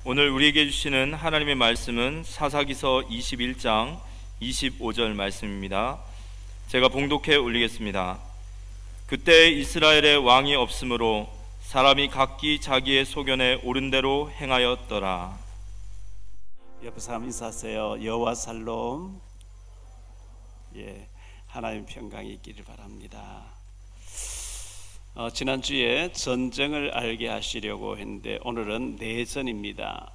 오늘 우리에게 주시는 하나님의 말씀은 사사기서 21장 25절 말씀입니다. 제가 봉독해 올리겠습니다. 그때 이스라엘의 왕이 없으므로 사람이 각기 자기의 소견에 옳은 대로 행하였더라. 옆에 사람 인사하세요. 여호와 살롬. 하나님 평강이 있기를 바랍니다. 지난주에 전쟁을 알게 하시려고 했는데 오늘은 내전입니다.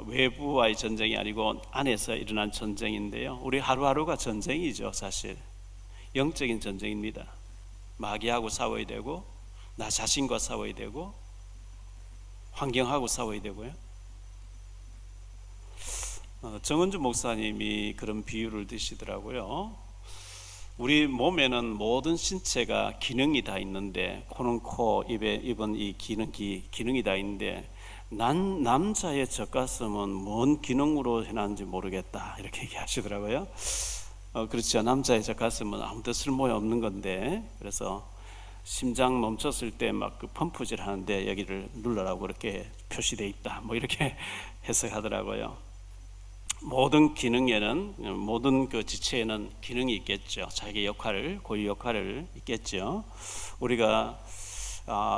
외부와의 전쟁이 아니고 안에서 일어난 전쟁인데요. 우리 하루하루가 전쟁이죠. 사실 영적인 전쟁입니다. 마귀하고 싸워야 되고, 나 자신과 싸워야 되고, 환경하고 싸워야 되고요. 정은주 목사님이 그런 비유를 드시더라고요. 우리 몸에는 모든 신체가 기능이 다 있는데, 코는 코, 입은 이 기능이 다 있는데, 남자의 젖가슴은 뭔 기능으로 해놨는지 모르겠다, 이렇게 얘기하시더라고요. 그렇죠. 남자의 젖가슴은 아무도 쓸모없는 건데, 그래서 심장 멈췄을 때 막 그 펌프질 하는데 여기를 눌러라고 그렇게 표시되어 있다, 뭐 이렇게 해석하더라고요. 모든 기능에는, 모든 그 지체에는 기능이 있겠죠. 자기 역할을, 고유 역할을 있겠죠. 우리가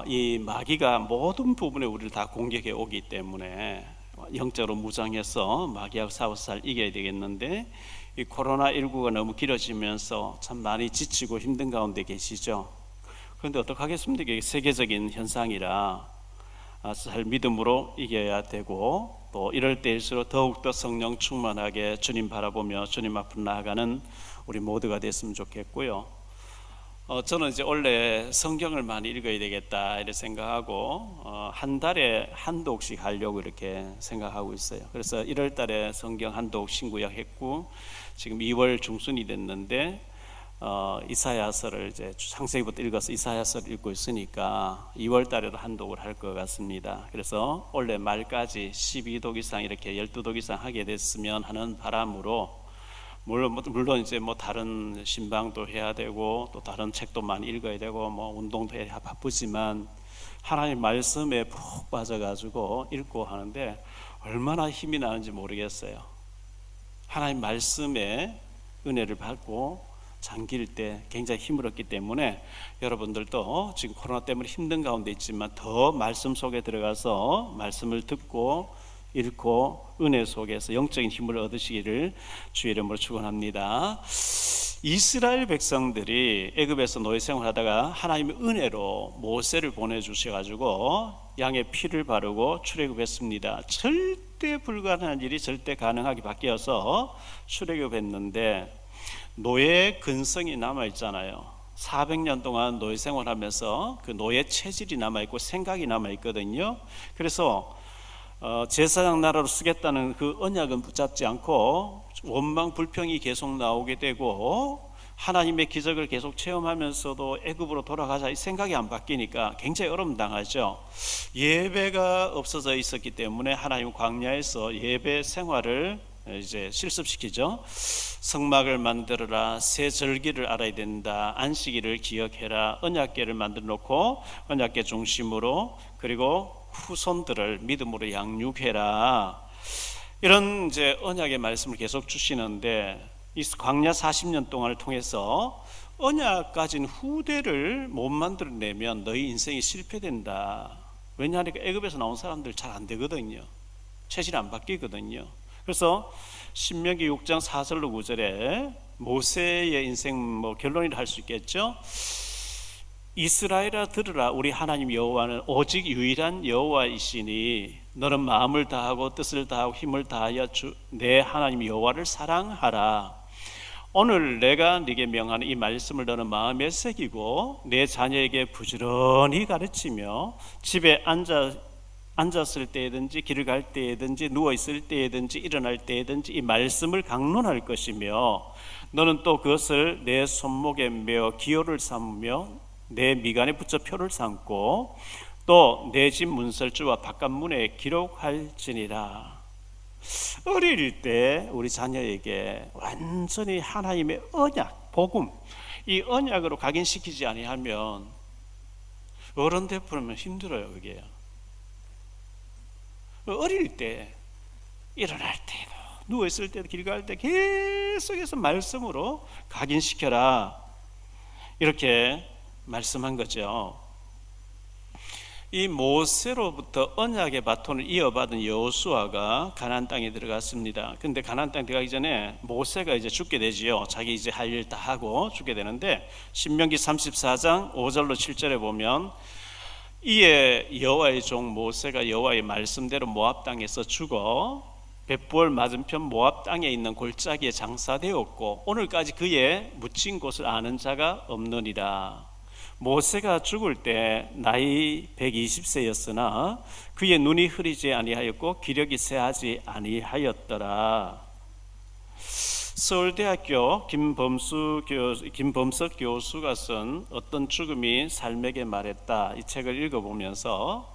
이 마귀가 모든 부분에 우리를 다 공격해 오기 때문에 영적으로 무장해서 마귀하고 싸워서 잘 이겨야 되겠는데, 이 코로나19가 너무 길어지면서 참 많이 지치고 힘든 가운데 계시죠. 그런데 어떡하겠습니까? 이게 세계적인 현상이라 잘 믿음으로 이겨야 되고, 또 이럴 때일수록 더욱더 성령 충만하게 주님 바라보며 주님 앞으로 나아가는 우리 모두가 됐으면 좋겠고요. 저는 이제 원래 성경을 많이 읽어야 되겠다 이렇게 생각하고 한 달에 한두 곡씩 하려고 이렇게 생각하고 있어요. 그래서 1월 달에 성경 한두 곡 신구약했고, 지금 2월 중순이 됐는데 이사야서를 이제 창세기부터 읽어서 이사야서를 읽고 있으니까 2월 달에도 한독을 할 것 같습니다. 그래서 올해 말까지 12독 이상 이렇게 12독 이상 하게 됐으면 하는 바람으로, 물론 이제 뭐 다른 신방도 해야 되고 또 다른 책도 많이 읽어야 되고 뭐 운동도 해야 바쁘지만, 하나님 말씀에 푹 빠져가지고 읽고 하는데 얼마나 힘이 나는지 모르겠어요. 하나님 말씀에 은혜를 받고 잠길 때 굉장히 힘을 얻기 때문에, 여러분들도 지금 코로나 때문에 힘든 가운데 있지만 더 말씀 속에 들어가서 말씀을 듣고 읽고 은혜 속에서 영적인 힘을 얻으시기를 주의 이름으로 축원합니다. 이스라엘 백성들이 애굽에서 노예 생활하다가 하나님의 은혜로 모세를 보내주셔가지고 양의 피를 바르고 출애굽했습니다. 절대 불가능한 일이 절대 가능하게 바뀌어서 출애굽했는데, 노예 근성이 남아있잖아요. 400년 동안 노예 생활하면서 그 노예 체질이 남아있고 생각이 남아있거든요. 그래서 제사장 나라로 쓰겠다는 그 언약은 붙잡지 않고 원망 불평이 계속 나오게 되고, 하나님의 기적을 계속 체험하면서도 애굽으로 돌아가자 이 생각이 안 바뀌니까 굉장히 어려움 당하죠. 예배가 없어져 있었기 때문에 하나님 광야에서 예배 생활을 이제 실습시키죠. 성막을 만들어라, 새 절기를 알아야 된다, 안식일을 기억해라, 언약궤를 만들어 놓고 언약궤 중심으로, 그리고 후손들을 믿음으로 양육해라, 이런 이제 언약의 말씀을 계속 주시는데, 이 광야 40년 동안을 통해서 언약 가진 후대를 못 만들어내면 너희 인생이 실패된다. 왜냐하니까 애굽에서 나온 사람들 잘 안 되거든요. 체질 안 바뀌거든요. 그래서 신명기 6장 4절로 9절에 모세의 인생 결론이라 할 수 있겠죠. 이스라엘아 들으라, 우리 하나님 여호와는 오직 유일한 여호와이시니 너는 마음을 다하고 뜻을 다하고 힘을 다하여 내 하나님 여호와를 사랑하라. 오늘 내가 네게 명하는 이 말씀을 너는 마음에 새기고 내 자녀에게 부지런히 가르치며 집에 앉았을 때든지 길을 갈 때든지 누워있을 때든지 일어날 때든지 이 말씀을 강론할 것이며, 너는 또 그것을 내 손목에 메어 기호를 삼으며 내 미간에 붙여 표를 삼고 또 내 집 문설주와 바깥문에 기록할지니라. 어릴 때 우리 자녀에게 완전히 하나님의 언약, 복음, 이 언약으로 각인시키지 아니하면 어른 되면 힘들어요. 그게요. 어릴 때 일어날 때도 누워있을 때도 길 갈 때 계속해서 말씀으로 각인시켜라, 이렇게 말씀한 거죠. 이 모세로부터 언약의 바톤을 이어받은 여호수아가 가나안 땅에 들어갔습니다. 근데 가나안 땅 들어가기 전에 모세가 이제 죽게 되지요. 자기 이제 할 일 다 하고 죽게 되는데, 신명기 34장 5절로 7절에 보면, 이에 여호와의 종 모세가 여호와의 말씀대로 모압 땅에서 죽어 벳부엘 맞은편 모압 땅에 있는 골짜기에 장사되었고 오늘까지 그의 묻힌 곳을 아는 자가 없느니라. 모세가 죽을 때 나이 120세였으나 그의 눈이 흐리지 아니하였고 기력이 쇠하지 아니하였더라. 서울대학교 김범석 교수가 쓴 어떤 죽음이 삶에게 말했다, 이 책을 읽어보면서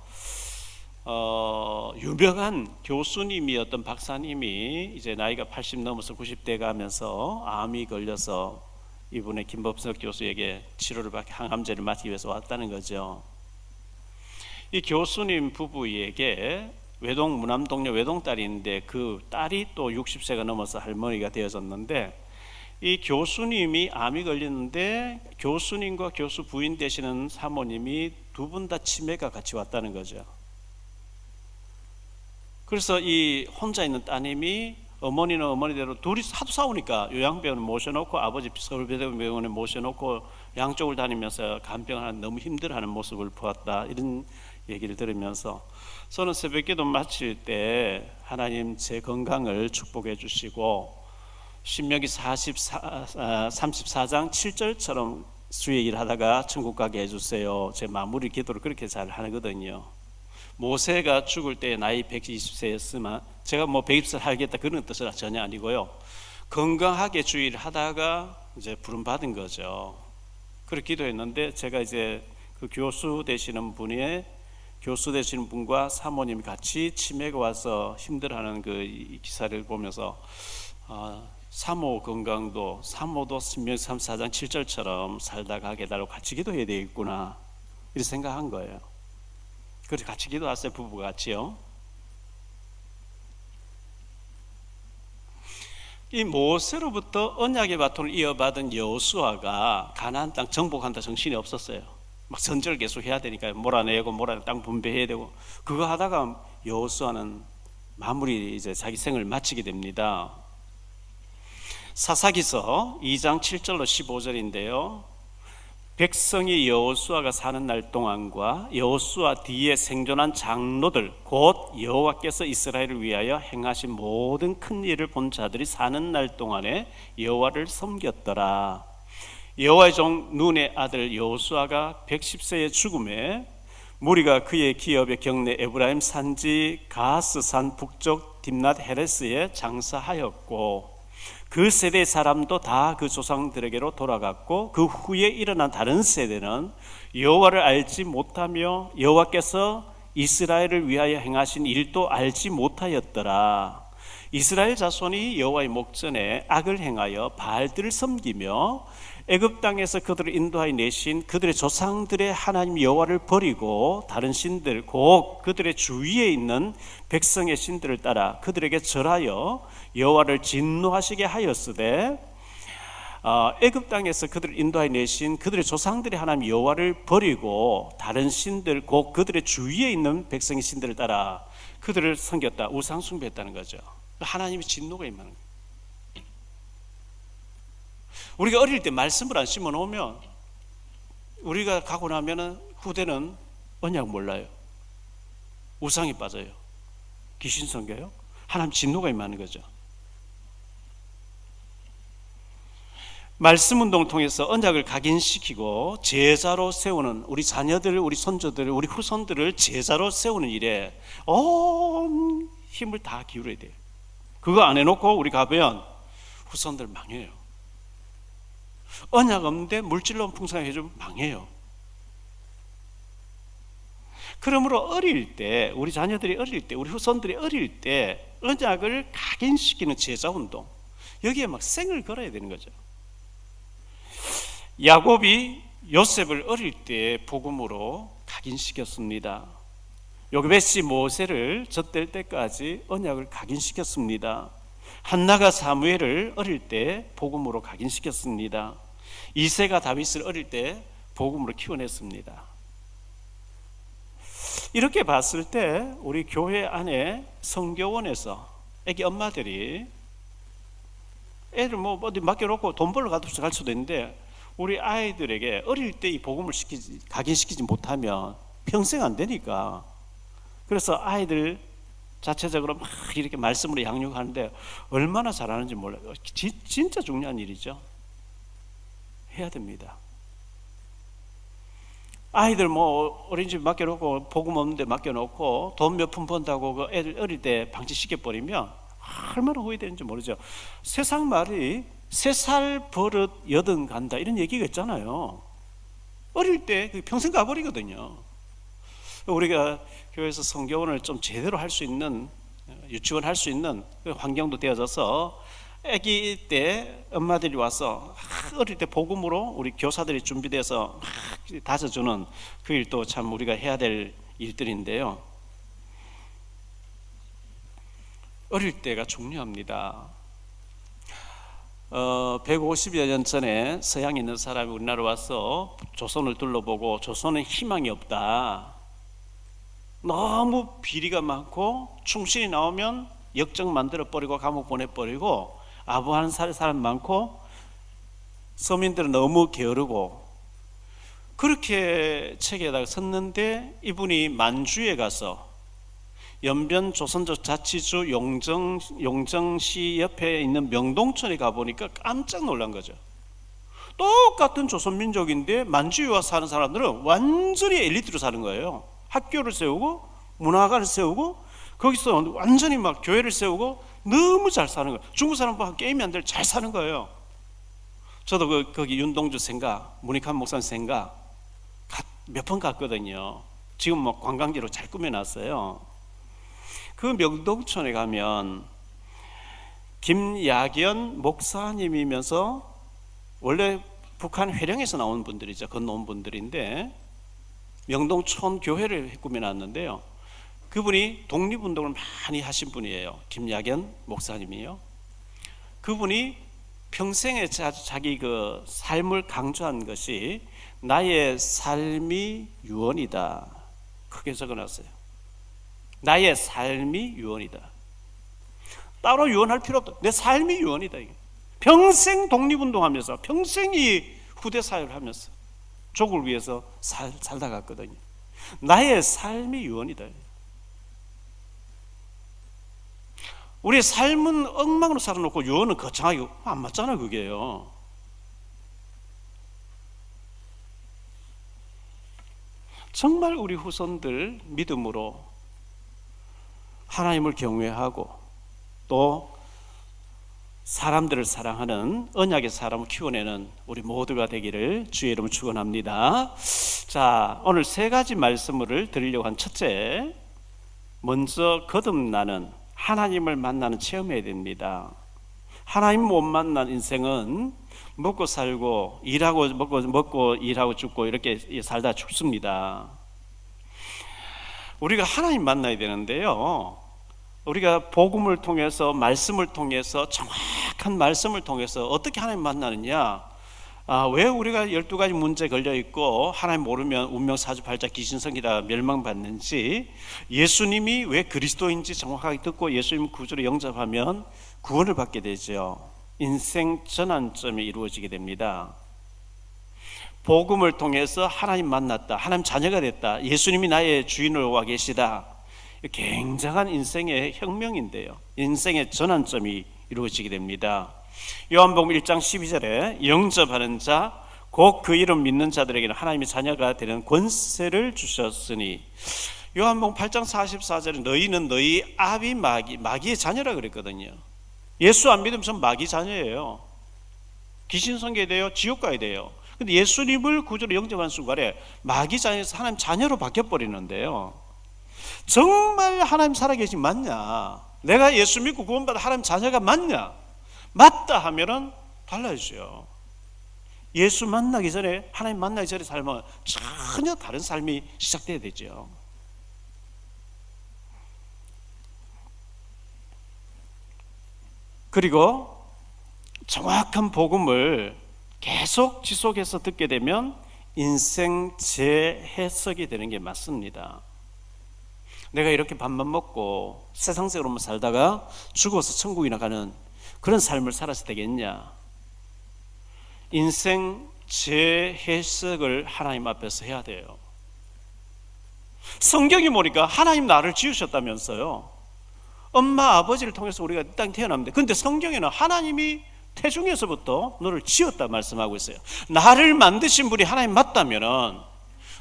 유명한 교수님이었던 박사님이 이제 나이가 80 넘어서 90대 가면서 암이 걸려서 이분의 김범석 교수에게 치료를 받기, 항암제를 맞기 위해서 왔다는 거죠. 이 교수님 부부에게 무남 동료 외동딸이 있는데 그 딸이 또 60세가 넘어서 할머니가 되어졌는데, 이 교수님이 암이 걸렸는데 교수님과 교수 부인 되시는 사모님이 두 분 다 치매가 같이 왔다는 거죠. 그래서 이 혼자 있는 따님이 어머니는 어머니대로 둘이 하도 싸우니까 요양병원에 모셔놓고 아버지 서울대병원에 모셔놓고 양쪽을 다니면서 간병을 하는, 너무 힘들어하는 모습을 보았다, 이런 얘기를 들으면서 저는 새벽기도 마칠 때 하나님 제 건강을 축복해 주시고 신명기 34장 7절처럼 주의 일 하다가 천국 가게 해주세요, 제 마무리 기도를 그렇게 잘 하거든요. 모세가 죽을 때 나이 120세였으면 제가 120살 살겠다 그런 뜻은 전혀 아니고요, 건강하게 주의를 하다가 이제 부름 받은 거죠. 그렇게 기도했는데 제가 이제 그 교수 되시는 분과 사모님이 같이 치매가 와서 힘들어하는 그 기사를 보면서 사모도 신명기 34장 7절처럼 살다가 하게 해달라고 같이 기도해야 되겠구나, 이렇게 생각한 거예요. 그래서 같이 기도했어요, 부부가 같이요. 이 모세로부터 언약의 바톤을 이어받은 여호수아가 가나안 땅 정복한다 정신이 없었어요. 막 선전을 계속 해야 되니까 몰아내고 땅 분배해야 되고, 그거 하다가 여호수아는 마무리 이제 자기 생을 마치게 됩니다. 사사기서 2장 7절로 15절인데요. 백성이 여호수아가 사는 날 동안과 여호수아 뒤에 생존한 장로들 곧 여호와께서 이스라엘을 위하여 행하신 모든 큰 일을 본 자들이 사는 날 동안에 여호와를 섬겼더라. 여호와의 종 눈의 아들 여호수아가 110세의 죽음에 무리가 그의 기업의 경내 에브라임 산지 가스산 북쪽 딥낫 헤레스에 장사하였고, 그 세대 사람도 다 그 조상들에게로 돌아갔고, 그 후에 일어난 다른 세대는 여호와를 알지 못하며 여호와께서 이스라엘을 위하여 행하신 일도 알지 못하였더라. 이스라엘 자손이 여호와의 목전에 악을 행하여 바알들을 섬기며 애굽 땅에서 그들을 인도하여 내신 그들의 조상들의 하나님 여호와를 버리고 다른 신들 곧 그들의 주위에 있는 백성의 신들을 따라 그들에게 절하여 여호와를 진노하시게 하였으되, 애굽 땅에서 그들을 인도하여 내신 그들의 조상들의 하나님 여호와를 버리고 다른 신들 곧 그들의 주위에 있는 백성의 신들을 따라 그들을 섬겼다, 우상 숭배했다는 거죠. 하나님의 진노가 임하는 거예요. 우리가 어릴 때 말씀을 안 심어 놓으면 우리가 가고 나면은 후대는 언약 몰라요. 우상이 빠져요. 귀신 섬겨요. 하나님 진노가 임하는 거죠. 말씀 운동을 통해서 언약을 각인시키고 제자로 세우는 우리 자녀들, 우리 손주들, 우리 후손들을 제자로 세우는 일에 온 힘을 다 기울여야 돼요. 그거 안 해놓고 우리 가면 후손들 망해요. 언약 없는데 물질로 풍성해주면 망해요. 그러므로 어릴 때, 우리 자녀들이 어릴 때, 우리 후손들이 어릴 때 언약을 각인시키는 제자운동, 여기에 막 생을 걸어야 되는 거죠. 야곱이 요셉을 어릴 때 복음으로 각인시켰습니다. 요게벳이 모세를 젖될 때까지 언약을 각인시켰습니다. 한나가 사무엘을 어릴 때 복음으로 각인시켰습니다. 이새가 다윗을 어릴 때 복음으로 키워냈습니다. 이렇게 봤을 때 우리 교회 안에 성교원에서 애기 엄마들이 애들 뭐 어디 맡겨놓고 돈 벌러 갈 수도 있는데 우리 아이들에게 어릴 때 이 복음을 각인시키지 못하면 평생 안 되니까, 그래서 아이들 자체적으로 막 이렇게 말씀으로 양육하는데 얼마나 잘하는지 몰라요. 진짜 중요한 일이죠. 해야 됩니다. 아이들 뭐 어린이집 맡겨놓고 복음 없는데 맡겨놓고 돈 몇 푼 번다고 그 애들 어릴 때 방치시켜버리면 얼마나 후회되는지 모르죠. 세상 말이 3살 버릇 80 간다 이런 얘기가 있잖아요. 어릴 때 평생 가버리거든요. 우리가 교회에서 성교원을 좀 제대로 할 수 있는, 유치원 할 수 있는 환경도 되어져서 아기 때 엄마들이 와서 어릴 때 복음으로 우리 교사들이 준비돼서 다져주는 그 일도 참 우리가 해야 될 일들인데요. 어릴 때가 중요합니다. 150여 년 전에 서양에 있는 사람이 우리나라 와서 조선을 둘러보고 조선은 희망이 없다, 너무 비리가 많고 충신이 나오면 역정 만들어버리고 감옥 보내버리고 아부하는 사람 많고 서민들은 너무 게으르고, 그렇게 책에다가 썼는데 이분이 만주에 가서 연변 조선자치주 용정시 옆에 있는 명동촌에 가보니까 깜짝 놀란 거죠. 똑같은 조선민족인데 만주에 와서 사는 사람들은 완전히 엘리트로 사는 거예요. 학교를 세우고 문화관을 세우고 거기서 완전히 막 교회를 세우고 너무 잘 사는 거예요. 중국 사람과 게임이 안 될 잘 사는 거예요. 저도 거기 윤동주 생가, 문익환 목사님 생가 몇 번 갔거든요. 지금 뭐 관광지로 잘 꾸며놨어요. 그 명동촌에 가면 김야견 목사님이면서 원래 북한 회령에서 나온 분들이죠. 건너온 분들인데 명동촌 교회를 꾸며놨는데요. 그분이 독립운동을 많이 하신 분이에요. 김야견 목사님이요. 그분이 평생에 자기 그 삶을 강조한 것이 나의 삶이 유언이다. 크게 적어놨어요. 나의 삶이 유언이다. 따로 유언할 필요 없다. 내 삶이 유언이다. 이게. 평생 독립운동하면서 평생 이 후대 사회를 하면서 족을 위해서 살다 갔거든요. 나의 삶이 유언이다. 우리의 삶은 엉망으로 살아놓고 유언은 거창하게 안 맞잖아요. 그게요. 정말 우리 후손들 믿음으로 하나님을 경외하고 또 사람들을 사랑하는 언약의 사람을 키워내는 우리 모두가 되기를 주의 이름으로 축원합니다. 자, 오늘 3가지 말씀을 드리려고 한 첫째, 먼저 거듭나는 하나님을 만나는 체험해야 됩니다. 하나님 못 만난 인생은 먹고 살고 일하고 먹고 일하고 죽고 이렇게 살다 죽습니다. 우리가 하나님 만나야 되는데요. 우리가 복음을 통해서 말씀을 통해서 정확한 말씀을 통해서 어떻게 하나님 만나느냐? 왜 우리가 12가지 문제 걸려 있고 하나님 모르면 운명 사주팔자 귀신성이다 멸망받는지, 예수님이 왜 그리스도인지 정확하게 듣고 예수님 구주로 영접하면 구원을 받게 되죠. 인생 전환점이 이루어지게 됩니다. 복음을 통해서 하나님 만났다, 하나님 자녀가 됐다, 예수님이 나의 주인으로 와 계시다. 굉장한 인생의 혁명인데요. 인생의 전환점이 이루어지게 됩니다. 요한복음 1장 12절에 영접하는 자 곧 그 이름 믿는 자들에게는 하나님의 자녀가 되는 권세를 주셨으니, 요한복음 8장 44절에 너희는 너희 아비 마귀의 자녀라 그랬거든요. 예수 안 믿으면 전 마귀 자녀예요. 귀신 섬겨야 돼요, 지옥 가야 돼요. 근데 예수님을 구주로 영접하는 순간에 마귀 자녀에서 하나님 자녀로 바뀌어버리는데요. 정말 하나님 살아계신 맞냐? 내가 예수 믿고 구원받아 하나님 자녀가 맞냐? 맞다 하면은 달라지죠. 예수 만나기 전에, 하나님 만나기 전에 살면 전혀 다른 삶이 시작돼야 되죠. 그리고 정확한 복음을 계속 지속해서 듣게 되면 인생 재해석이 되는 게 맞습니다. 내가 이렇게 밥만 먹고 세상적으로만 살다가 죽어서 천국이나 가는 그런 삶을 살아서 되겠냐? 인생 재해석을 하나님 앞에서 해야 돼요. 성경이 보니까 하나님 나를 지으셨다면서요. 엄마 아버지를 통해서 우리가 이 땅에 태어납니다. 그런데 성경에는 하나님이 태중에서부터 너를 지었다 말씀하고 있어요. 나를 만드신 분이 하나님 맞다면은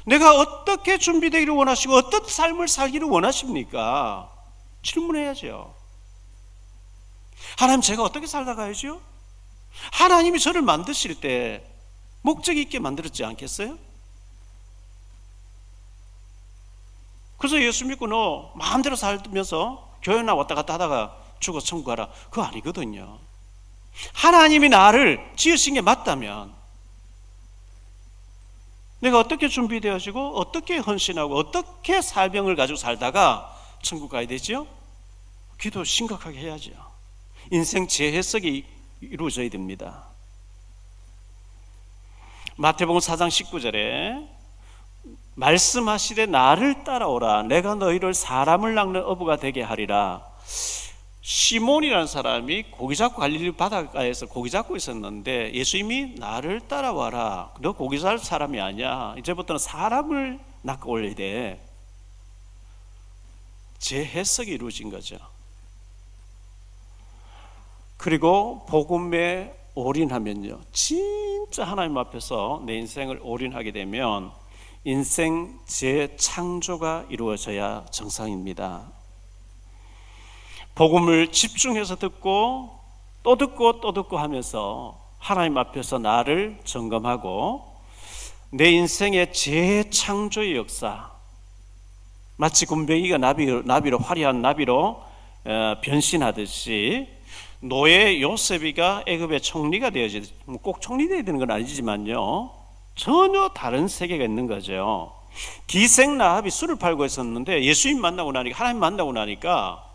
내가 어떻게 준비되기를 원하시고 어떤 삶을 살기를 원하십니까? 질문해야죠. 하나님, 제가 어떻게 살다 가야죠? 하나님이 저를 만드실 때 목적이 있게 만들었지 않겠어요? 그래서 예수 믿고 너 마음대로 살면서 교회나 왔다 갔다 하다가 죽어서 천국 가라, 그거 아니거든요. 하나님이 나를 지으신 게 맞다면 내가 어떻게 준비되어지고 어떻게 헌신하고 어떻게 사명을 가지고 살다가 천국 가야 되죠? 기도 심각하게 해야죠. 인생 재해석이 이루어져야 됩니다. 마태복음 4장 19절에 말씀하시되 나를 따라오라, 내가 너희를 사람을 낚는 어부가 되게 하리라. 시몬이라는 사람이 고기 잡고 갈릴리 바닷가에서 고기 잡고 있었는데 예수님이 나를 따라와라, 너 고기 잡을 사람이 아니야, 이제부터는 사람을 낚아 올려야 돼. 재해석이 이루어진 거죠. 그리고 복음에 올인하면요, 진짜 하나님 앞에서 내 인생을 올인하게 되면 인생 재창조가 이루어져야 정상입니다. 복음을 집중해서 듣고 또 듣고 또 듣고 하면서 하나님 앞에서 나를 점검하고 내 인생의 재창조의 역사, 마치 굼벵이가 나비로 화려한 나비로 변신하듯이 노예 요셉이가 애굽의 총리가 되어지, 꼭 총리되어야 되는 건 아니지만요, 전혀 다른 세계가 있는 거죠. 기생 라합이 술을 팔고 있었는데 예수님 만나고 나니까, 하나님 만나고 나니까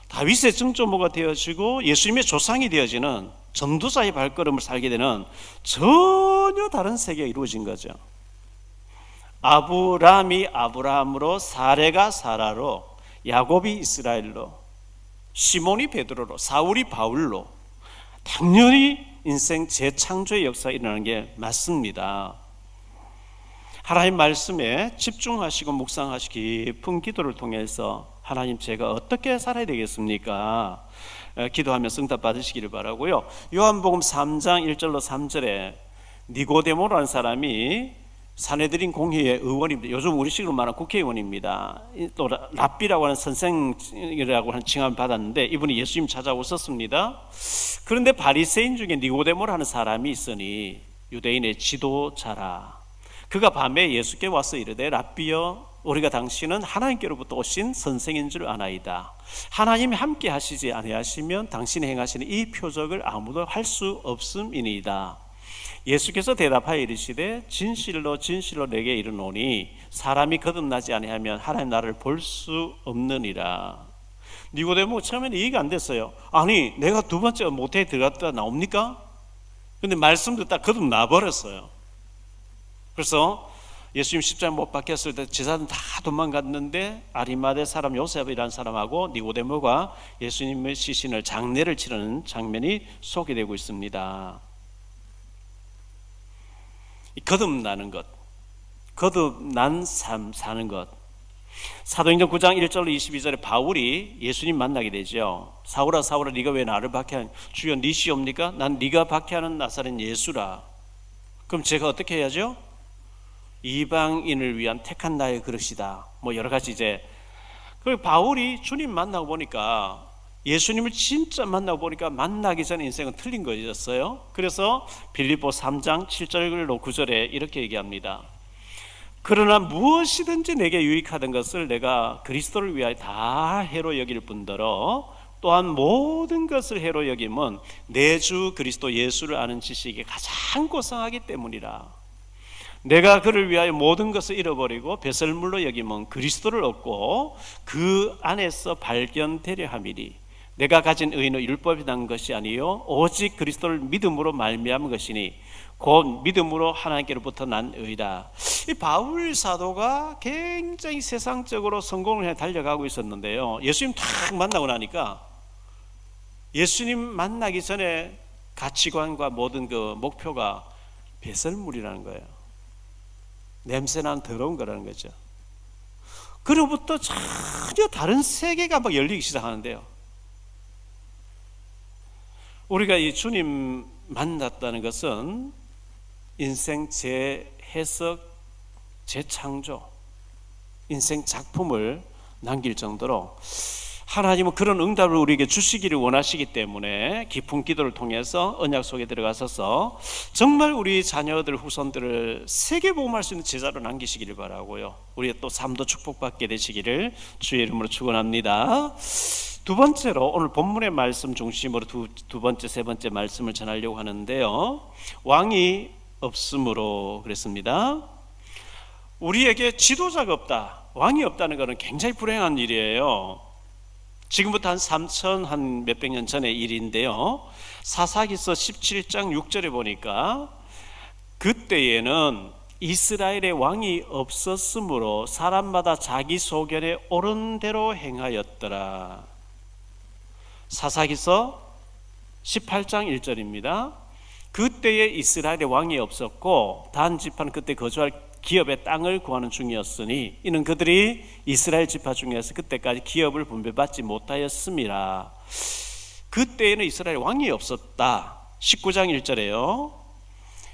다윗의 증조모가 되어지고 예수님의 조상이 되어지는 전도자의 발걸음을 살게 되는 전혀 다른 세계가 이루어진 거죠. 아브람이 아브라함으로, 사레가 사라로, 야곱이 이스라엘로, 시몬이 베드로로, 사울이 바울로, 당연히 인생 재창조의 역사가 일어나는 게 맞습니다. 하나님 말씀에 집중하시고 묵상하시고 깊은 기도를 통해서 하나님, 제가 어떻게 살아야 되겠습니까? 기도하면서 응답 받으시기를 바라고요. 요한복음 3장 1절로 3절에 니고데모라는 사람이 사내들인 공회의 의원입니다. 요즘 우리식으로 말하는 국회의원입니다. 또 랍비라고 하는 선생이라고 하는 칭함을 받았는데 이분이 예수님 찾아오셨습니다. 그런데 바리새인 중에 니고데모라는 사람이 있으니 유대인의 지도자라. 그가 밤에 예수께 와서 이르되 랍비여, 우리가 당신은 하나님께로부터 오신 선생인 줄 아나이다. 하나님이 함께 하시지 아니하시면 당신이 행하시는 이 표적을 아무도 할 수 없음이니이다. 예수께서 대답하여 이르시되 진실로 진실로 내게 이르노니 사람이 거듭나지 아니하면 하나님 나라를 볼 수 없느니라. 니고데모 처음에는 이해가 안 됐어요. 아니, 내가 두 번째 모태에 들어갔다 나옵니까? 근데 말씀 듣다 거듭나 버렸어요. 그래서 예수님 십자가에 못 박혔을 때 제자들은 다 도망갔는데 아리마대 사람 요셉이라는 사람하고 니고데모가 예수님의 시신을 장례를 치르는 장면이 소개되고 있습니다. 거듭나는 것, 거듭난 삶 사는 것. 사도행전 9장 1절로 22절에 바울이 예수님 만나게 되죠. 사울아 사울아, 네가 왜 나를 박해하니? 주여, 니시옵니까? 난 네가 박해하는 나사렛 예수라. 그럼 제가 어떻게 해야죠? 이방인을 위한 택한 나의 그릇이다. 뭐 여러 가지 이제. 그리고 바울이 주님 만나고 보니까, 예수님을 진짜 만나고 보니까 만나기 전에 인생은 틀린 거였어요. 그래서 빌립보 3장 7절로 9절에 이렇게 얘기합니다. 그러나 무엇이든지 내게 유익하던 것을 내가 그리스도를 위하여 다 해로 여길 뿐더러 또한 모든 것을 해로 여김은 내 주 그리스도 예수를 아는 지식이 가장 고상하기 때문이라. 내가 그를 위하여 모든 것을 잃어버리고 배설물로 여김은 그리스도를 얻고 그 안에서 발견되려 함이니 내가 가진 의는 율법이 난 것이 아니요 오직 그리스도를 믿음으로 말미암은 것이니 곧 믿음으로 하나님께로부터 난 의다. 이 바울 사도가 굉장히 세상적으로 성공을 해 달려가고 있었는데요, 예수님 탁 만나고 나니까 예수님 만나기 전에 가치관과 모든 그 목표가 배설물이라는 거예요. 냄새난 더러운 거라는 거죠. 그로부터 전혀 다른 세계가 막 열리기 시작하는데요, 우리가 이 주님 만났다는 것은 인생 재해석, 재창조, 인생 작품을 남길 정도로 하나님은 그런 응답을 우리에게 주시기를 원하시기 때문에 깊은 기도를 통해서 언약 속에 들어가셔서 정말 우리 자녀들, 후손들을 세계복음할 수 있는 제자로 남기시기를 바라고요, 우리의 또 삶도 축복받게 되시기를 주의 이름으로 축원합니다. 두 번째로 오늘 본문의 말씀 중심으로 두 번째, 세 번째 말씀을 전하려고 하는데요, 왕이 없으므로 그랬습니다. 우리에게 지도자가 없다, 왕이 없다는 것은 굉장히 불행한 일이에요. 지금부터 한 3천 한 몇백 년 전의 일인데요, 사사기서 17장 6절에 보니까 그때에는 이스라엘의 왕이 없었으므로 사람마다 자기 소견에 옳은 대로 행하였더라. 사사기서 18장 1절입니다. 그때에 이스라엘의 왕이 없었고 단 지파는 그때 거주할 기업의 땅을 구하는 중이었으니 이는 그들이 이스라엘 지파 중에서 그때까지 기업을 분배받지 못하였음이라. 그때에는 이스라엘 왕이 없었다. 19장 1절에요.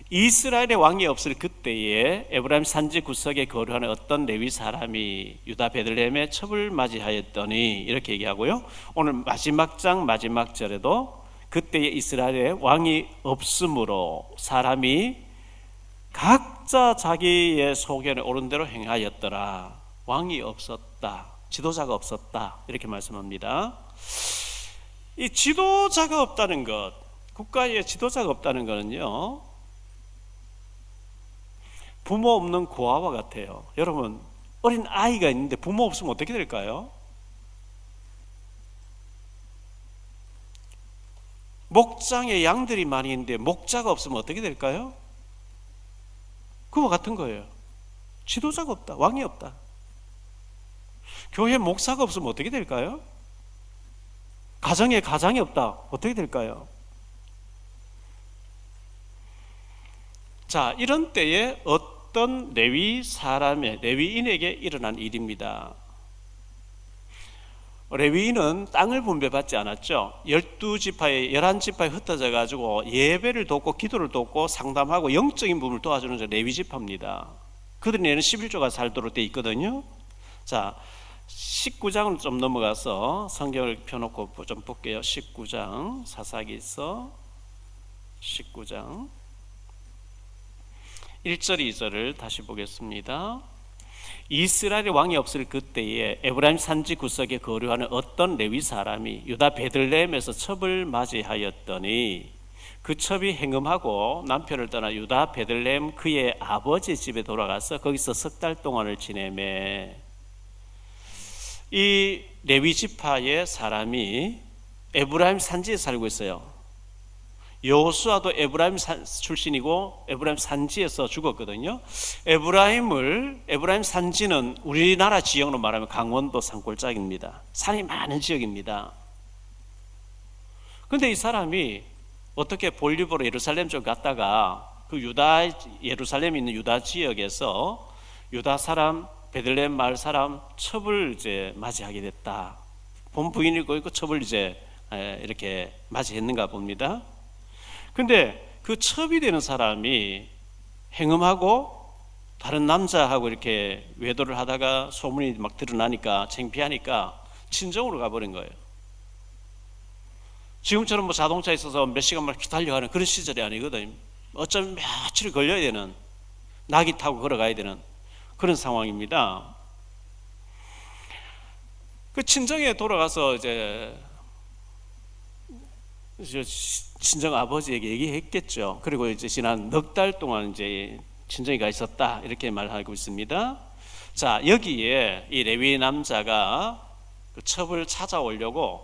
이스라엘의 왕이 없을 그때에 에브라임 산지 구석에 거류하는 어떤 레위 사람이 유다 베들레헴에 첩을 맞이하였더니 이렇게 얘기하고요, 오늘 마지막 장 마지막 절에도 그때에 이스라엘의 왕이 없으므로 사람이 각자 자기의 소견에 옳은 대로 행하였더라. 왕이 없었다, 지도자가 없었다, 이렇게 말씀합니다. 이 지도자가 없다는 것, 국가에 지도자가 없다는 것은요, 부모 없는 고아와 같아요. 여러분, 어린 아이가 있는데 부모 없으면 어떻게 될까요? 목장에 양들이 많이 있는데 목자가 없으면 어떻게 될까요? 그와 같은 거예요. 지도자가 없다, 왕이 없다. 교회 목사가 없으면 어떻게 될까요? 가정에 가장이 없다, 어떻게 될까요? 자, 이런 때에 어떤 레위인에게 일어난 일입니다. 레위인은 땅을 분배받지 않았죠. 12지파에 11지파에 흩어져 가지고 예배를 돕고 기도를 돕고 상담하고 영적인 부분을 도와주는 레위지파입니다. 그들에는 11조가 살도록 돼 있거든요. 자, 19장을 좀 넘어가서 성경을 펴놓고 좀 볼게요. 19장, 사사기서 19장 1절 2절을 다시 보겠습니다. 이스라엘의 왕이 없을 그때에 에브라임 산지 구석에 거류하는 어떤 레위 사람이 유다 베들레헴에서 첩을 맞이하였더니 그 첩이 행음하고 남편을 떠나 유다 베들레헴 그의 아버지 집에 돌아가서 거기서 석 달 동안을 지내매. 이 레위 지파의 사람이 에브라임 산지에 살고 있어요. 여호수아도 에브라임 출신이고 에브라임 산지에서 죽었거든요. 에브라임 산지는 우리나라 지역으로 말하면 강원도 산골짜기입니다. 산이 많은 지역입니다. 그런데 이 사람이 어떻게 볼일보러 예루살렘 쪽 갔다가 그 예루살렘에 있는 유다 지역에서 유다 사람, 베들레헴 마을 사람 첩을 이제 맞이하게 됐다. 본 부인이고 있고 첩을 이제 이렇게 맞이했는가 봅니다. 근데 그 첩이 되는 사람이 행음하고 다른 남자하고 이렇게 외도를 하다가 소문이 막 드러나니까 창피하니까 친정으로 가버린 거예요. 지금처럼 뭐 자동차 있어서 몇 시간만 달려가는 그런 시절이 아니거든. 어쩌면 며칠 걸려야 되는, 낙이 타고 걸어가야 되는 그런 상황입니다. 그 친정에 돌아가서 이제 친정 아버지에게 얘기했겠죠. 그리고 이제 지난 넉 달 동안 이제 친정에 가 있었다, 이렇게 말하고 있습니다. 자, 여기에 이 레위 남자가 그 첩을 찾아오려고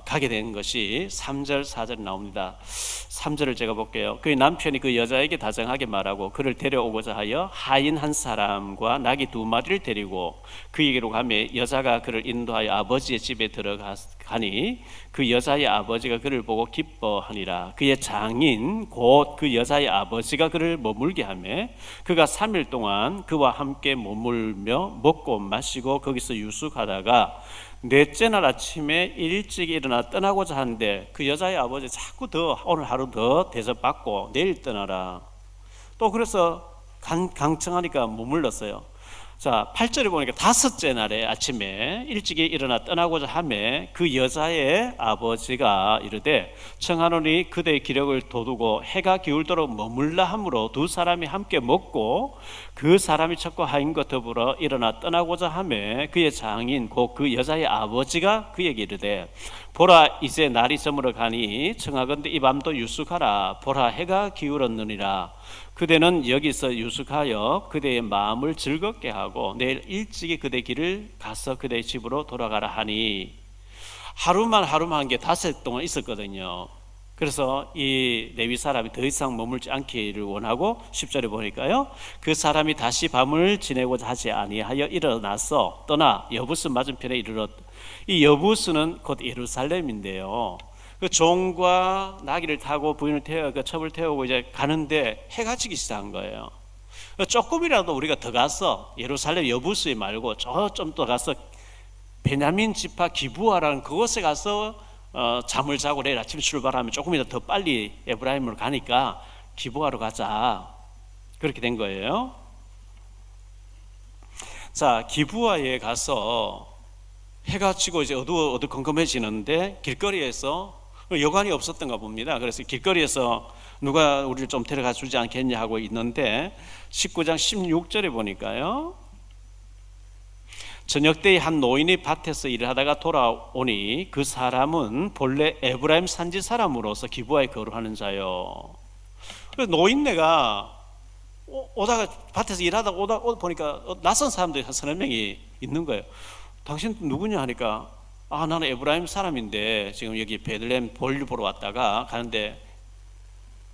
가게 된 것이 3절 4절에 나옵니다. 3절을 제가 볼게요. 그의 남편이 그 여자에게 다정하게 말하고 그를 데려오고자 하여 하인 한 사람과 나귀 2마리를 데리고 그에게로 가매 여자가 그를 인도하여 아버지의 집에 들어가니 그 여자의 아버지가 그를 보고 기뻐하니라. 그의 장인 곧 그 여자의 아버지가 그를 머물게 하매 그가 3일 동안 그와 함께 머물며 먹고 마시고 거기서 유숙하다가 넷째 날 아침에 일찍 일어나 떠나고자 하는데 그 여자의 아버지 자꾸 더 오늘 하루 더 대접받고 내일 떠나라. 또 그래서 강청하니까 머물렀어요. 자, 8절에 보니까 5째 날에 아침에 일찍이 일어나 떠나고자 하매 그 여자의 아버지가 이르되 청하노니 그대의 기력을 돋우고 해가 기울도록 머물라 하므로 두 사람이 함께 먹고 그 사람이 첩과 하인과 더불어 일어나 떠나고자 하매 그의 장인 곧 그 여자의 아버지가 그에게 이르되 보라 이제 날이 저물어 가니 청하건대 이 밤도 유숙하라. 보라 해가 기울었느니라. 그대는 여기서 유숙하여 그대의 마음을 즐겁게 하고 내일 일찍이 그대 길을 가서 그대의 집으로 돌아가라 하니 하루만 한 게 5일 동안 있었거든요. 그래서 이 레위 사람이 더 이상 머물지 않기를 원하고 10절에 보니까요 그 사람이 다시 밤을 지내고자 하지 아니하여 일어나서 떠나 여부스 맞은편에 이르렀. 이 여부스는 곧 예루살렘인데요. 그 종과 나귀를 타고 부인을 태워 그 첩을 태우고 이제 가는데 해가 지기 시작한 거예요. 조금이라도 우리가 더 가서 예루살렘 여부스에 말고 좀 더 가서 베냐민 지파 기브아라는 그곳에 가서 잠을 자고 내일 아침 출발하면 조금이라도 더 빨리 에브라임으로 가니까 기브아로 가자. 그렇게 된 거예요. 자, 기브아에 가서 해가 지고 이제 어두컴컴해지는데 길거리에서 여관이 없었던가 봅니다. 그래서 길거리에서 누가 우리를 좀 데려가 주지 않겠냐 하고 있는데 19장 16절에 보니까요 저녁 때에 한 노인이 밭에서 일을 하다가 돌아오니 그 사람은 본래 에브라임 산지 사람으로서 기브아에 거류하는 자요. 그래서 노인네가 오다가 밭에서 일하다가 오다 보니까 낯선 사람들이 한 3-4명이 있는 거예요. 당신 누구냐 하니까 나는 에브라임 사람인데 지금 여기 베들레헴 볼일 보러 왔다가 가는데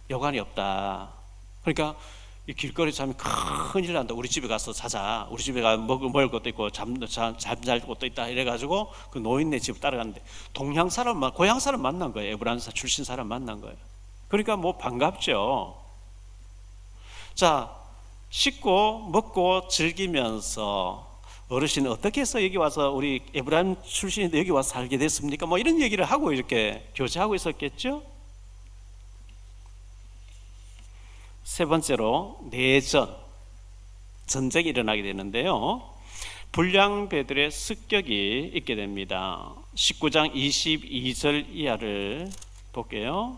여관이 없다. 그러니까 이 길거리 잠이 큰일 난다. 우리 집에 가서 자자. 우리 집에 가 먹을 것도 있고 잠잘 곳도 있다. 이래가지고 그 노인네 집 따라갔는데 고향 사람 만난 거예요. 에브라임 출신 사람 만난 거예요. 그러니까 뭐 반갑죠. 자, 씻고 먹고 즐기면서 어르신은 어떻게 해서 여기 와서 우리 에브라임 출신인데 여기 와서 살게 됐습니까? 뭐 이런 얘기를 하고 이렇게 교제하고 있었겠죠. 세 번째로 내전, 전쟁이 일어나게 되는데요. 불량배들의 습격이 있게 됩니다. 19장 22절 이하를 볼게요.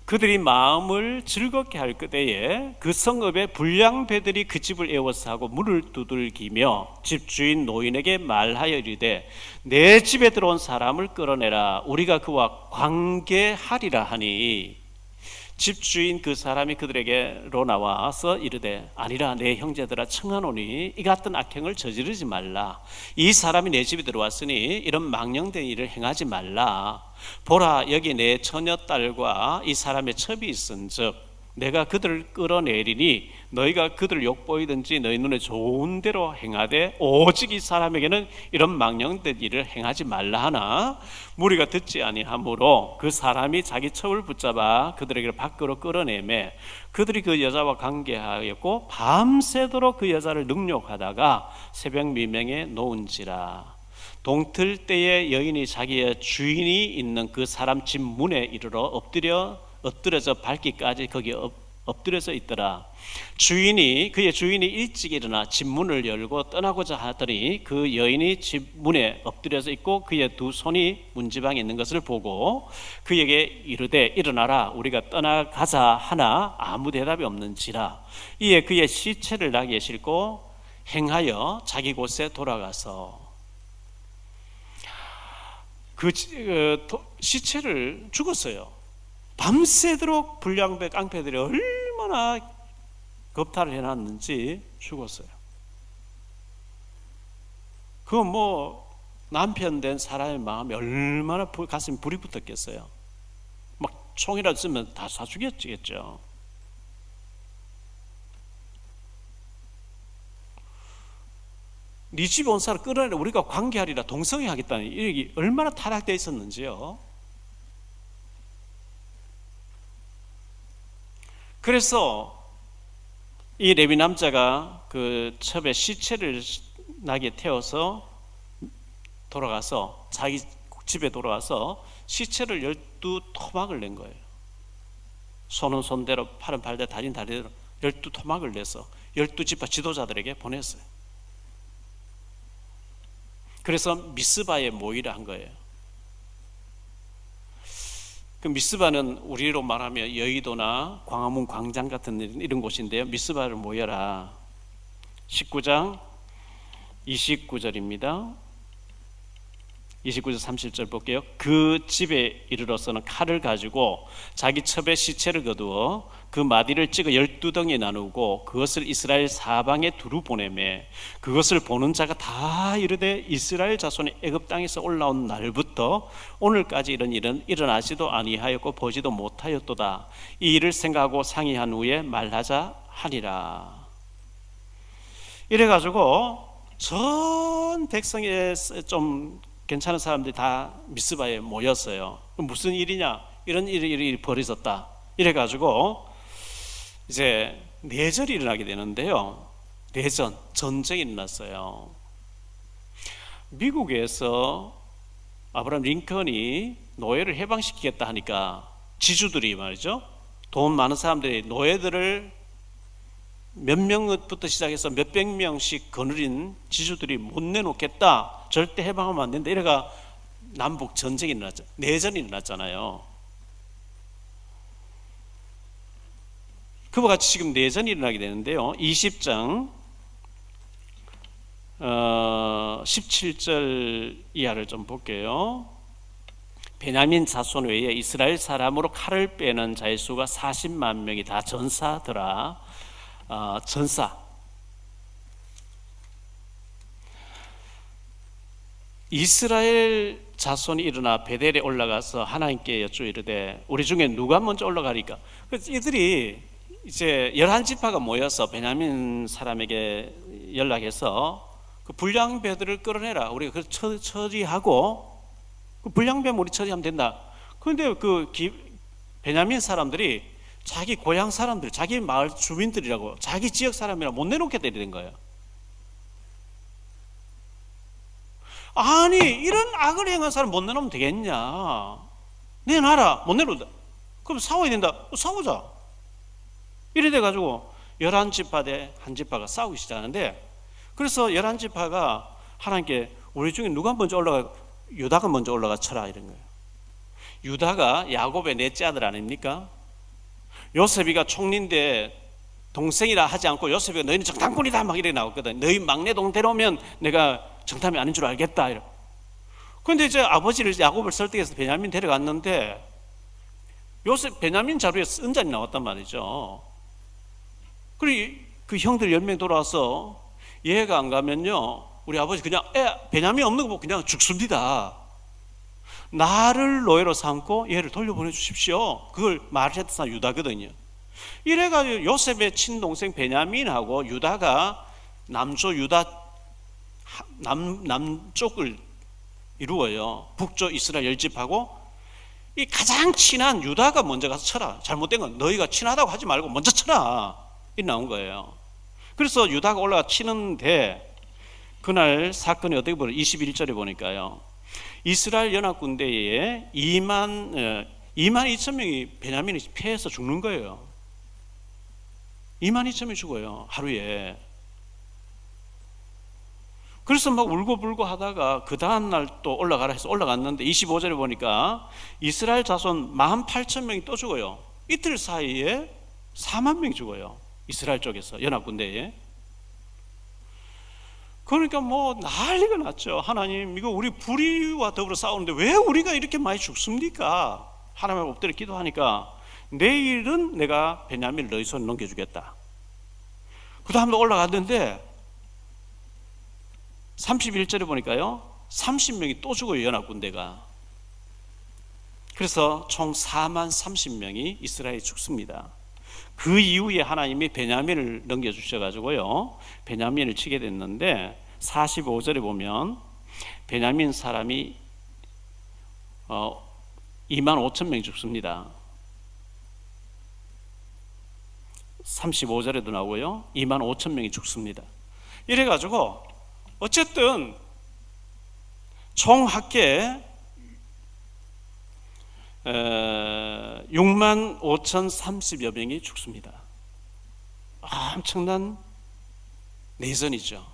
그들이 마음을 즐겁게 할 그때에 그 성읍에 불량배들이 그 집을 에워싸 하고 문을 두들기며 집주인 노인에게 말하여 이르되 내 집에 들어온 사람을 끌어내라. 우리가 그와 관계하리라 하니 집주인 그 사람이 그들에게로 나와서 이르되 아니라 내 형제들아 청하노니 이 같은 악행을 저지르지 말라. 이 사람이 내 집에 들어왔으니 이런 망령된 일을 행하지 말라. 보라 여기 내 처녀딸과 이 사람의 첩이 있은즉 내가 그들을 끌어내리니 너희가 그들을 욕보이든지 너희 눈에 좋은 대로 행하되 오직 이 사람에게는 이런 망령된 일을 행하지 말라 하나 무리가 듣지 아니하므로 그 사람이 자기 첩을 붙잡아 그들에게 밖으로 끌어내매 그들이 그 여자와 관계하였고 밤새도록 그 여자를 능욕하다가 새벽 미명에 놓은지라. 동틀 때에 여인이 자기의 주인이 있는 그 사람 집 문에 이르러 엎드려져 밟기까지 거기에 엎드려져 있더라. 그의 주인이 일찍 일어나 집 문을 열고 떠나고자 하더니 그 여인이 집 문에 엎드려져 있고 그의 두 손이 문지방에 있는 것을 보고 그에게 이르되 일어나라 우리가 떠나가자 하나 아무 대답이 없는지라. 이에 그의 시체를 나귀에 싣고 행하여 자기 곳에 돌아가서 그 시체를 죽었어요. 밤새도록 불량배 깡패들이 얼마나 겁탈을 해놨는지 죽었어요. 그건 뭐 남편 된 사람의 마음에 얼마나 가슴에 불이 붙었겠어요. 막 총이라도 쓰면 다 쏴 죽였겠죠. 네 집 온 사람 끌어내라, 우리가 관계하리라, 동성애 하겠다는 이게 얼마나 타락되어 있었는지요. 그래서 이 레위 남자가 그 첩에 시체를 나게 태워서 돌아가서 자기 집에 돌아와서 시체를 12토막을 낸 거예요. 손은 손대로, 팔은 팔대로, 다리는 다리대로 12토막을 내서 12지파 지도자들에게 보냈어요. 그래서 미스바에 모이라 한 거예요. 그 미스바는 우리로 말하면 여의도나 광화문 광장 같은 이런 곳인데요. 미스바를 모여라. 19장 29절입니다. 29절 30절 볼게요. 그 집에 이르러서는 칼을 가지고 자기 첩의 시체를 거두어 그 마디를 찍어 12덩이에 나누고 그것을 이스라엘 사방에 두루 보내매 그것을 보는 자가 다 이르되 이스라엘 자손이 애굽 땅에서 올라온 날부터 오늘까지 이런 일은 일어나지도 아니하였고 보지도 못하였도다. 이 일을 생각하고 상의한 후에 말하자 하니라. 이래가지고 전 백성의 좀 괜찮은 사람들이 다 미스바에 모였어요. 무슨 일이냐? 이런 일이 벌어졌다. 이래가지고 이제 내전이 일어나게 되는데요. 내전, 전쟁이 일어났어요. 미국에서 아브라함 링컨이 노예를 해방시키겠다 하니까 지주들이 말이죠. 돈 많은 사람들이 노예들을 몇 명부터 시작해서 몇백 명씩 거느린 지주들이 못 내놓겠다, 절대 해방하면 안 된다, 이래가 남북 전쟁이 일어났죠. 내전이 일어났잖아요. 그와 같이 지금 내전이 일어나게 되는데요. 20장 17절 이하를 좀 볼게요. 베냐민 자손 외에 이스라엘 사람으로 칼을 빼는 자의 수가 40만 명이 다 전사더라. 전사. 이스라엘 자손이 일어나 베델에 올라가서 하나님께 여쭈어 이르되 우리 중에 누가 먼저 올라가리까? 그래서 이들이 이제 11지파가 모여서 베냐민 사람에게 연락해서 그 불량배들을 끌어내라. 우리가 그 처리하고 그 불량배면 우리 처리하면 된다. 그런데 그 베냐민 사람들이 자기 고향 사람들, 자기 마을 주민들이라고, 자기 지역 사람이라 못 내놓게 된 거예요. 아니, 이런 악을 행한 사람 못 내놓으면 되겠냐? 내놔라. 못 내놓는다. 그럼 싸워야 된다. 싸우자. 이래 돼가지고 11지파 대 한 지파가 싸우기 시작하는데, 그래서 11지파가 하나님께 우리 중에 누가 먼저 올라가? 유다가 먼저 올라가 쳐라, 이런 거예요. 유다가 야곱의 넷째 아들 아닙니까? 요셉이가 총리인데 동생이라 하지 않고 요셉이가 너희는 정탐꾼이다 막 이렇게 나왔거든. 너희 막내 동 데려오면 내가 정탐이 아닌 줄 알겠다. 그런데 이제 아버지를 야곱을 설득해서 베냐민 데려갔는데 요셉 베냐민 자루에 은잔이 나왔단 말이죠. 그리고 그 형들 10명 돌아와서 얘가 안 가면요 우리 아버지 그냥 베냐민 없는 거 보고 그냥 죽습니다. 나를 노예로 삼고 얘를 돌려보내 주십시오. 그걸 말했던 사람 유다거든요. 이래가지고 요셉의 친동생 베냐민하고 유다가 남쪽 유다 남쪽을 이루어요. 북쪽 이스라엘 10집하고 이 가장 친한 유다가 먼저 가서 쳐라. 잘못된 건 너희가 친하다고 하지 말고 먼저 쳐라. 이 나온 거예요. 그래서 유다가 올라가 치는데 그날 사건이 어떻게 보면 21절에 보니까요. 이스라엘 연합군대에 2만 2천 명이 베냐민이 패해서 죽는 거예요. 2만 2천 명이 죽어요. 하루에. 그래서 막 울고불고 하다가 그 다음날 또 올라가라 해서 올라갔는데 25절에 보니까 이스라엘 자손 18,000명이 또 죽어요. 이틀 사이에 4만 명이 죽어요. 이스라엘 쪽에서 연합군대에. 그러니까 뭐 난리가 났죠. 하나님, 이거 우리 불의와 더불어 싸우는데 왜 우리가 이렇게 많이 죽습니까? 하나님 엎드려 기도하니까 내일은 내가 베냐민을 너희 손에 넘겨주겠다. 그 다음에 올라갔는데 31절에 보니까요 30명이 또 죽어요, 연합군대가. 그래서 총 4만 30명이 이스라엘이 죽습니다. 그 이후에 하나님이 베냐민을 넘겨주셔가지고요, 베냐민을 치게 됐는데 45절에 보면 베냐민 사람이 2만 5천 명이 죽습니다. 35절에도 나오고요, 2만 5천 명이 죽습니다. 이래가지고 어쨌든 총 합계 6만 5,030여 명이 죽습니다. 엄청난 내전이죠.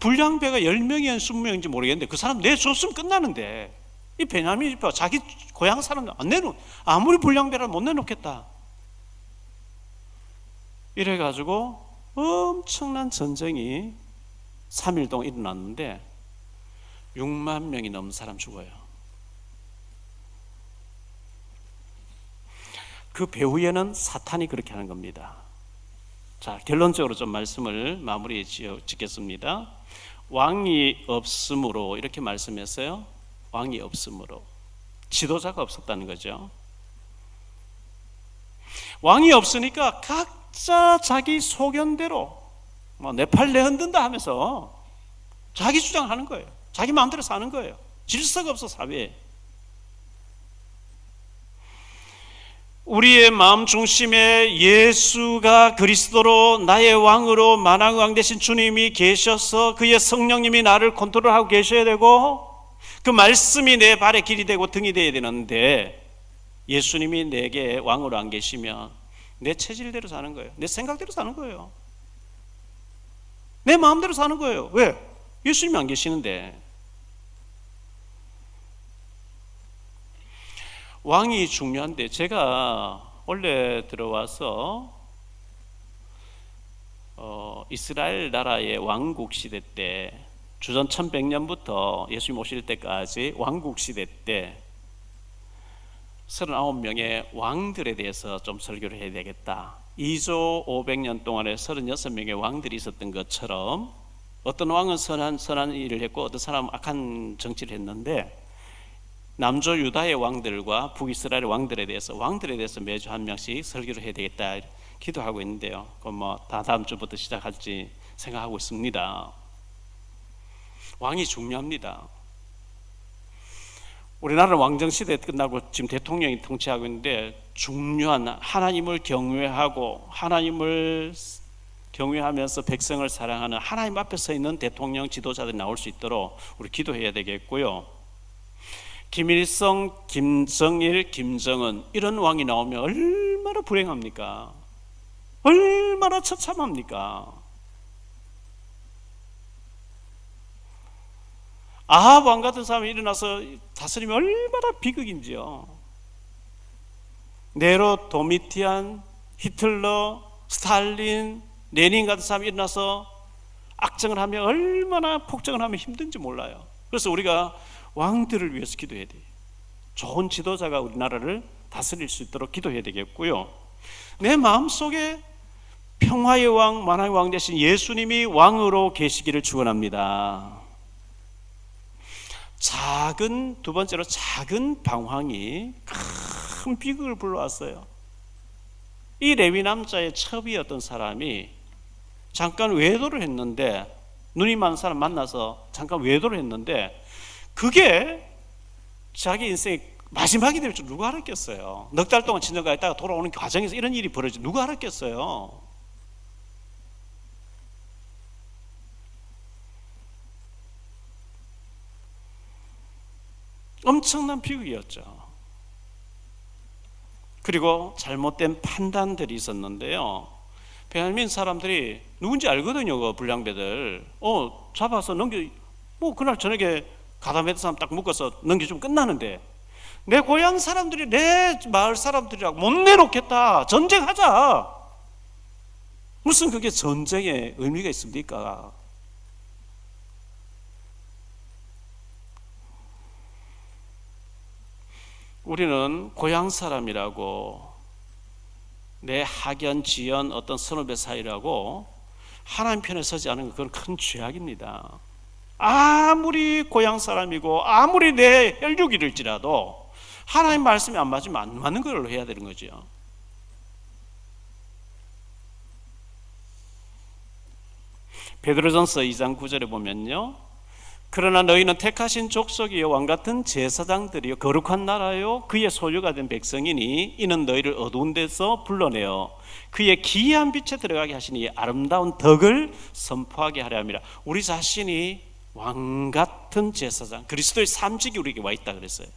불량배가 10명이면 20명인지 모르겠는데 그 사람 내줬으면 끝나는데, 이 베냐민이 자기 고향 사람 안 내놓, 아무리 불량배라면 못 내놓겠다. 이래가지고 엄청난 전쟁이 3일 동안 일어났는데 6만 명이 넘는 사람 죽어요. 그 배후에는 사탄이 그렇게 하는 겁니다. 자, 결론적으로 좀 말씀을 마무리 짓겠습니다. 왕이 없으므로, 이렇게 말씀했어요. 왕이 없으므로, 지도자가 없었다는 거죠. 왕이 없으니까 각자 자기 소견대로 내 팔 내 흔든다 하면서 자기 주장하는 거예요. 자기 마음대로 사는 거예요. 질서가 없어, 사회에. 우리의 마음 중심에 예수가 그리스도로 나의 왕으로 만왕의 왕 되신 주님이 계셔서 그의 성령님이 나를 컨트롤하고 계셔야 되고, 그 말씀이 내 발의 길이 되고 등이 되어야 되는데, 예수님이 내게 왕으로 안 계시면 내 체질대로 사는 거예요. 내 생각대로 사는 거예요. 내 마음대로 사는 거예요. 왜? 예수님이 안 계시는데. 왕이 중요한데, 제가 원래 들어와서 이스라엘 나라의 왕국 시대 때, 주전 1100년부터 예수님 오실 때까지 왕국 시대 때 39명의 왕들에 대해서 좀 설교를 해야 되겠다. 2조 500년 동안에 36명의 왕들이 있었던 것처럼, 어떤 왕은 선한 일을 했고 어떤 사람은 악한 정치를 했는데, 남조 유다의 왕들과 북이스라엘 왕들에 대해서 매주 한 명씩 설교를 해야 되겠다 기도하고 있는데요. 그건 다 다음 주부터 시작할지 생각하고 있습니다. 왕이 중요합니다. 우리나라는 왕정시대 끝나고 지금 대통령이 통치하고 있는데, 중요한 하나님을 경외하면서 백성을 사랑하는 하나님 앞에 서 있는 대통령 지도자들이 나올 수 있도록 우리 기도해야 되겠고요. 김일성, 김정일, 김정은 이런 왕이 나오면 얼마나 불행합니까? 얼마나 처참합니까? 아합 왕 같은 사람이 일어나서 다스리면 얼마나 비극인지요. 네로, 도미티안, 히틀러, 스탈린, 레닌 같은 사람이 일어나서 악정을 하면 얼마나 폭정을 하면 힘든지 몰라요. 그래서 우리가 왕들을 위해서 기도해야 돼요. 좋은 지도자가 우리나라를 다스릴 수 있도록 기도해야 되겠고요. 내 마음속에 평화의 왕, 만왕의 왕 되신 예수님이 왕으로 계시기를 축원합니다. 두 번째로 작은 방황이 큰 비극을 불러왔어요. 이 레위 남자의 첩이었던 사람이 잠깐 외도를 했는데, 눈이 많은 사람 만나서 잠깐 외도를 했는데, 그게 자기 인생의 마지막이 될 줄 누가 알았겠어요? 넉 달 동안 친정가 있다가 돌아오는 과정에서 이런 일이 벌어지 누가 알았겠어요? 엄청난 비극이었죠. 그리고 잘못된 판단들이 있었는데요. 베냐민 사람들이 누군지 알거든요. 그 불량배들. 잡아서 그날 저녁에 가다메드 사람 딱 묶어서 넘겨주면 끝나는데, 내 고향 사람들이 내 마을 사람들이라고 못 내놓겠다, 전쟁하자. 무슨 그게 전쟁의 의미가 있습니까? 우리는 고향 사람이라고, 내 학연, 지연, 어떤 선후배 사이라고 하나님 편에 서지 않은 건 그건 큰 죄악입니다. 아무리 고향 사람이고 아무리 내 혈육이일지라도 하나님 말씀이 안 맞으면 안 맞는 걸로 해야 되는 거죠. 베드로전서 2장 9절에 보면요, 그러나 너희는 택하신 족속이요 왕같은 제사장들이요 거룩한 나라요 그의 소유가 된 백성이니 이는 너희를 어두운 데서 불러내어 그의 기이한 빛에 들어가게 하시니 아름다운 덕을 선포하게 하려 함이라. 우리 자신이 왕같은 제사장, 그리스도의 삼직이 우리에게 와 있다 그랬어요.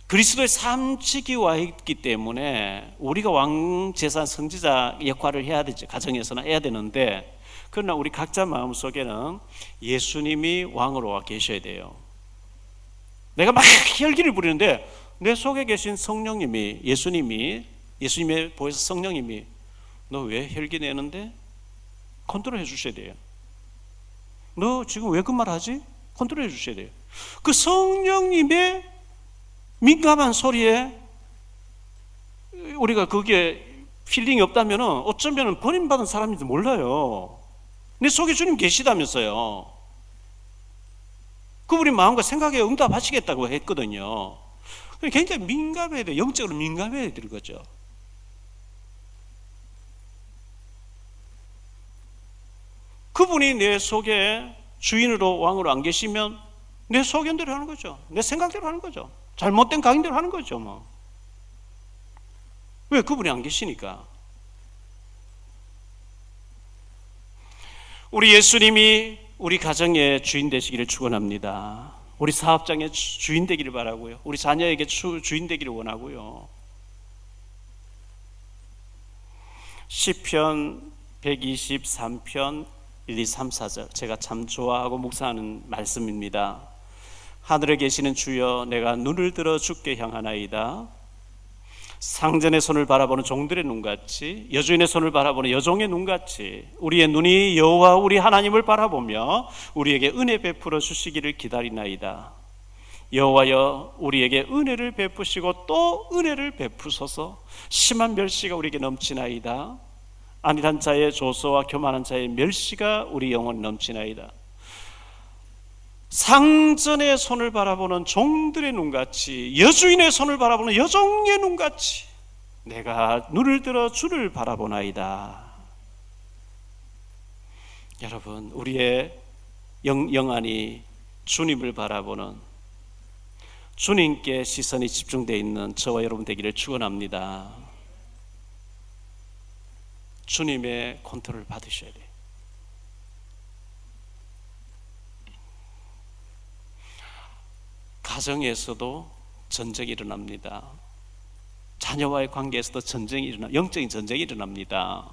그리스도의 삼직이 와 있기 때문에 우리가 왕제사 선지자 역할을 해야 되죠. 가정에서는 해야 되는데, 그러나 우리 각자 마음속에는 예수님이 왕으로 와 계셔야 돼요. 내가 막 혈기를 부리는데 내 속에 계신 성령님이, 예수님의 보혜사 성령님이 너 왜 혈기 내는데? 컨트롤 해 주셔야 돼요. 너 지금 왜 그 말 하지? 컨트롤 해 주셔야 돼요. 그 성령님의 민감한 소리에 우리가 거기에 필링이 없다면 어쩌면 버림받은 사람인지 몰라요. 내 속에 주님 계시다면서요. 그분이 마음과 생각에 응답하시겠다고 했거든요. 굉장히 민감해야 돼요. 영적으로 민감해야 되는 거죠. 그분이 내 속에 주인으로 왕으로 안 계시면 내 소견대로 하는 거죠. 내 생각대로 하는 거죠. 잘못된 강인대로 하는 거죠. 뭐. 왜? 그분이 안 계시니까. 우리 예수님이 우리 가정의 주인 되시기를 축원합니다. 우리 사업장의 주인 되기를 바라고요. 우리 자녀에게 주인 되기를 원하고요. 시편 123편 1, 2, 3, 4절 제가 참 좋아하고 묵상하는 말씀입니다. 하늘에 계시는 주여, 내가 눈을 들어 주께 향하나이다. 상전의 손을 바라보는 종들의 눈같이, 여주인의 손을 바라보는 여종의 눈같이 우리의 눈이 여호와 우리 하나님을 바라보며 우리에게 은혜 베풀어 주시기를 기다리나이다. 여호와여, 우리에게 은혜를 베푸시고 또 은혜를 베푸소서. 심한 멸시가 우리에게 넘치나이다. 안일한 자의 조소와 교만한 자의 멸시가 우리 영혼 넘치나이다. 상전의 손을 바라보는 종들의 눈같이, 여주인의 손을 바라보는 여종의 눈같이 내가 눈을 들어 주를 바라보나이다. 여러분, 우리의 영안이 주님을 바라보는, 주님께 시선이 집중되어 있는 저와 여러분 되기를 축원합니다. 주님의 컨트롤을 받으셔야 돼요. 가정에서도 전쟁이 일어납니다. 자녀와의 관계에서도 영적인 전쟁이 일어납니다.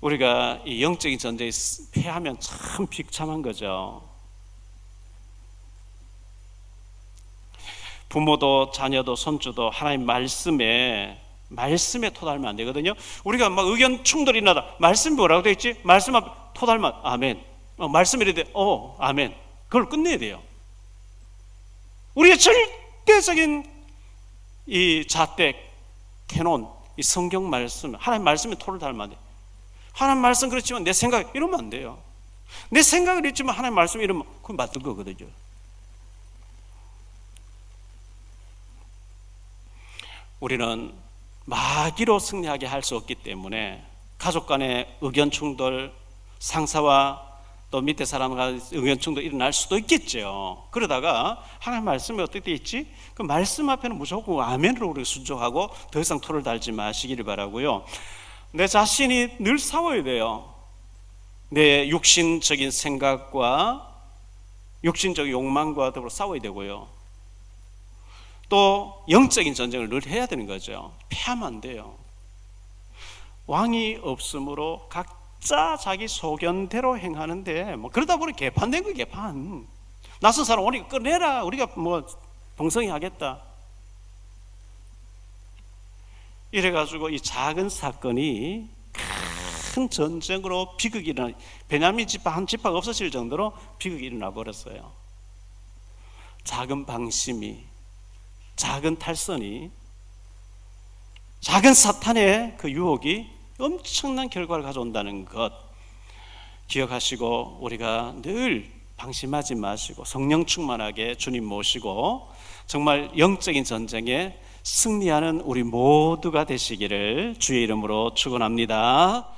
우리가 이 영적인 전쟁에 패하면 참 비참한 거죠. 부모도 자녀도 손주도 하나님 말씀에 토달면 안 되거든요. 우리가 막 의견 충돌이 나다. 말씀 뭐라고 되어 있지? 말씀 앞에 토달면 아멘. 말씀이 이래 돼. 아멘. 그걸 끝내야 돼요. 우리의 절대적인 이 잣대, 캐논, 이 성경 말씀, 하나님 말씀에 토를 달면 안 돼. 하나님 말씀 그렇지만 내 생각 이러면 안 돼요. 내 생각을 있지만 하나님 말씀 이러면 그건 맞는 거거든요. 우리는 마귀로 승리하게 할 수 없기 때문에 가족 간의 의견 충돌, 상사와 또 밑에 사람과 의견 충돌 일어날 수도 있겠죠. 그러다가 하나님 말씀이 어떻게 되어 있지? 그 말씀 앞에는 무조건 아멘으로 우리가 순종하고 더 이상 토를 달지 마시기를 바라고요. 내 자신이 늘 싸워야 돼요. 내 육신적인 생각과 육신적 욕망과 더불어 싸워야 되고요. 또 영적인 전쟁을 늘 해야 되는 거죠. 패하면 안 돼요. 왕이 없으므로 각자 자기 소견대로 행하는데 뭐 그러다 보니 개판된 거 개판. 낯선 사람 오니까 꺼내라. 우리가 뭐 동성이 하겠다. 이래가지고 이 작은 사건이 큰 전쟁으로 비극이 일어나, 베냐민 지파 한 지파가 없어질 정도로 비극이 일어나 버렸어요. 작은 방심이, 작은 탈선이, 작은 사탄의 그 유혹이 엄청난 결과를 가져온다는 것 기억하시고, 우리가 늘 방심하지 마시고 성령 충만하게 주님 모시고 정말 영적인 전쟁에 승리하는 우리 모두가 되시기를 주의 이름으로 축원합니다.